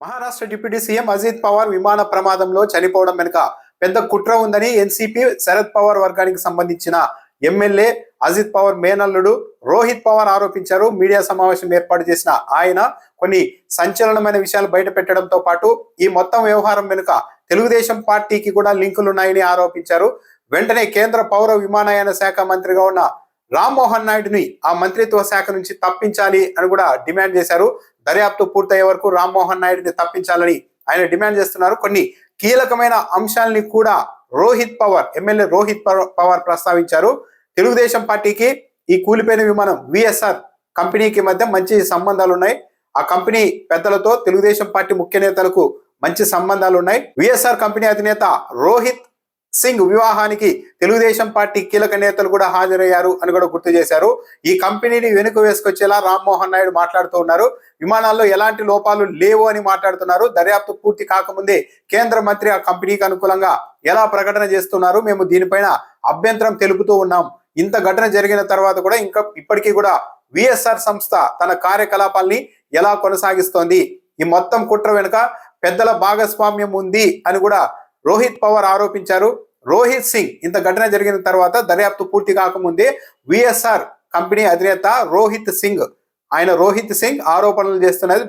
Maharashtra deputy CM Ajit Pawar విమాన ప్రమాదంలో చనిపోవడం వెనుక పెద్ద కుట్ర ఉందని ఎన్సీపీ శరద్ పవార్ వర్గానికి సంబంధించిన ఎమ్మెల్యే అజిత్ పవార్ మేనల్లుడు రోహిత్ పవార్ ఆరోపించారు. మీడియా సమావేశం ఏర్పాటు చేసిన ఆయన కొన్ని సంచలనమైన విషయాలు బయట పెట్టడంతో పాటు ఈ మొత్తం వ్యవహారం వెనుక తెలుగుదేశం పార్టీకి కూడా లింకులున్నాయని ఆరోపించారు. వెంటనే కేంద్ర పౌర విమానయాన శాఖ మంత్రిగా ఉన్న రామ్మోహన్ నాయుడుని ఆ మంత్రిత్వ శాఖ నుంచి తప్పించాలి అని కూడా డిమాండ్ చేశారు. దర్యాప్తు పూర్తయ్యే వరకు రామ్మోహన్ నాయుడుని తప్పించాలని ఆయన డిమాండ్ చేస్తున్నారు. కొన్ని కీలకమైన అంశాలని కూడా ఎమ్మెల్యే రోహిత్ పవార్ ప్రస్తావించారు. తెలుగుదేశం పార్టీకి ఈ కూలిపోయిన విమానం విఎస్ఆర్ కంపెనీకి మధ్య మంచి సంబంధాలు ఉన్నాయి. ఆ కంపెనీ పెద్దలతో తెలుగుదేశం పార్టీ ముఖ్య నేతలకు మంచి సంబంధాలు ఉన్నాయి. విఎస్ఆర్ కంపెనీ అధినేత రోహిత్ సింగ్ వివాహానికి తెలుగుదేశం పార్టీ కీలక నేతలు కూడా హాజరయ్యారు అని కూడా గుర్తు చేశారు. ఈ కంపెనీని వెనుక వేసుకొచ్చేలా రామ్మోహన్ నాయుడు మాట్లాడుతూ ఉన్నారు. విమానాల్లో ఎలాంటి లోపాలు లేవు అని మాట్లాడుతున్నారు. దర్యాప్తు పూర్తి కాకముందే కేంద్ర మంత్రి ఆ కంపెనీకి అనుకూలంగా ఎలా ప్రకటన చేస్తున్నారు, మేము దీనిపైన అభ్యంతరం తెలుపుతూ ఉన్నాం. ఇంత ఘటన జరిగిన తర్వాత కూడా ఇప్పటికీ కూడా విఎస్ఆర్ సంస్థ తన కార్యకలాపాల్ని ఎలా కొనసాగిస్తోంది, ఈ మొత్తం కుట్ర వెనుక పెద్దల భాగస్వామ్యం ఉంది అని కూడా రోహిత్ పవార్ ఆరోపించారు. రోహిత్ సింగ్ ఇంత ఘటన జరిగిన తర్వాత దర్యాప్తు పూర్తి కాకముందే విఎస్ఆర్ కంపెనీ అధినేత రోహిత్ సింగ్ ఆరోపణలు చేస్తున్నది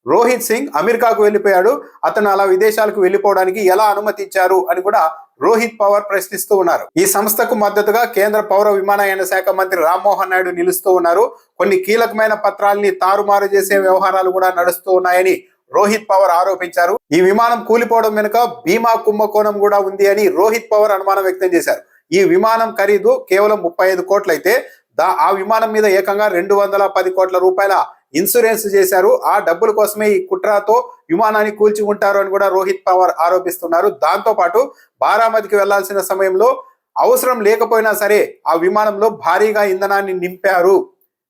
రోహిత్ సింగ్ అమెరికాకు వెళ్ళిపోయాడు. అతను అలా విదేశాలకు వెళ్ళిపోవడానికి ఎలా అనుమతి ఇచ్చారు అని కూడా రోహిత్ పవార్ ప్రశ్నిస్తూ ఉన్నారు. ఈ సంస్థకు మద్దతుగా కేంద్ర పౌర విమానయాన శాఖ మంత్రి రామ్మోహన్ నాయుడు నిలుస్తూ ఉన్నారు. కొన్ని కీలకమైన పత్రాల్ని తారుమారు చేసే వ్యవహారాలు కూడా నడుస్తూ ఉన్నాయని రోహిత్ పవార్ ఆరోపించారు. ఈ విమానం కూలిపోవడం వెనుక భీమా కుంభకోణం కూడా ఉంది అని రోహిత్ పవార్ అనుమానం వ్యక్తం చేశారు. ఈ విమానం ఖరీదు కేవలం 35 కోట్లు అయితే ఆ విమానం మీద ఏకంగా 210 కోట్ల రూపాయల ఇన్సూరెన్స్ చేశారు. ఆ డబ్బుల కోసమే ఈ కుట్రతో విమానాన్ని కూల్చి ఉంటారు అని కూడా రోహిత్ పవార్ ఆరోపిస్తున్నారు. దాంతో పాటు బారామతికి వెళ్లాల్సిన సమయంలో అవసరం లేకపోయినా సరే ఆ విమానంలో భారీగా ఇంధనాన్ని నింపారు.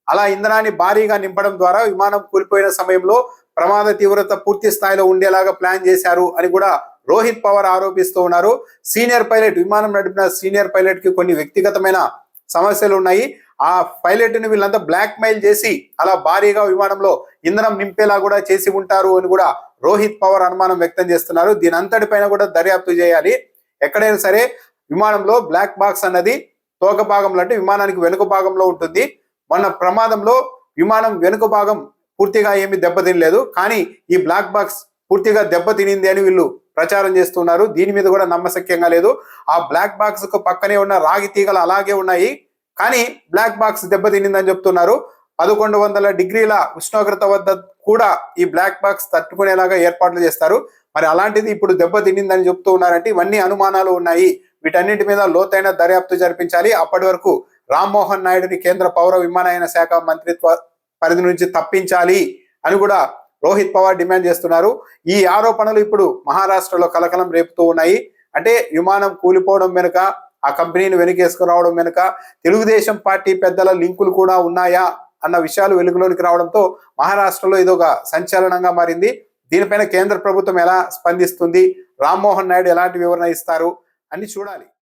అలా ఇంధనాన్ని భారీగా నింపడం ద్వారా విమానం కూలిపోయిన సమయంలో ప్రమాద తీవ్రత పూర్తి స్థాయిలో ఉండేలాగా ప్లాన్ చేశారు అని కూడా రోహిత్ పవార్ ఆరోపిస్తూ ఉన్నారు. విమానం నడిపిన సీనియర్ పైలట్ కి కొన్ని వ్యక్తిగతమైన సమస్యలు ఉన్నాయి. ఆ పైలట్ ని వీళ్ళంతా బ్లాక్ మెయిల్ చేసి అలా భారీగా విమానంలో ఇంధనం నింపేలా కూడా చేసి ఉంటారు అని కూడా రోహిత్ పవార్ అనుమానం వ్యక్తం చేస్తున్నారు. దీని అంతటిపైన కూడా దర్యాప్తు చేయాలి. ఎక్కడైనా సరే విమానంలో బ్లాక్ బాక్స్ అన్నది తోక భాగంలో అంటే విమానానికి వెనుక భాగంలో ఉంటుంది. మొన్న ప్రమాదంలో విమానం వెనుక భాగం పూర్తిగా ఏమి దెబ్బతినలేదు, కానీ ఈ బ్లాక్ బాక్స్ పూర్తిగా దెబ్బతినింది అని వీళ్ళు ప్రచారం చేస్తున్నారు. దీని మీద కూడా నమ్మశక్యంగా లేదు. ఆ బ్లాక్ బాక్స్ కు పక్కనే ఉన్న రాగి తీగలు అలాగే ఉన్నాయి, కానీ బ్లాక్ బాక్స్ దెబ్బతినిందని చెప్తున్నారు. 1100 డిగ్రీల ఉష్ణోగ్రత వద్ద కూడా ఈ బ్లాక్ బాక్స్ తట్టుకునేలాగా ఏర్పాట్లు చేస్తారు. మరి అలాంటిది ఇప్పుడు దెబ్బతినిందని చెప్తూ ఉన్నారంటే ఇవన్నీ అనుమానాలు ఉన్నాయి. వీటన్నిటి మీద లోతైన దర్యాప్తు జరిపించాలి. అప్పటి వరకు రామ్మోహన్ నాయుడుని కేంద్ర పౌర విమానయాన శాఖ మంత్రిత్వ పరిధి నుంచి తప్పించాలి అని కూడా రోహిత్ పవార్ డిమాండ్ చేస్తున్నారు. ఈ ఆరోపణలు ఇప్పుడు మహారాష్ట్రలో కలకలం రేపుతూ ఉన్నాయి. అంటే విమానం కూలిపోవడం వెనుక ఆ కంపెనీని వెనకేసుకురావడం వెనుక తెలుగుదేశం పార్టీ పెద్దల లింకులు కూడా ఉన్నాయా అన్న విషయాలు వెలుగులోనికి రావడంతో మహారాష్ట్రలో ఇదొక సంచలనంగా మారింది. దీనిపైన కేంద్ర ప్రభుత్వం ఎలా స్పందిస్తుంది, రామ్మోహన్ నాయుడు ఎలాంటి వివరణ ఇస్తారు అని చూడాలి.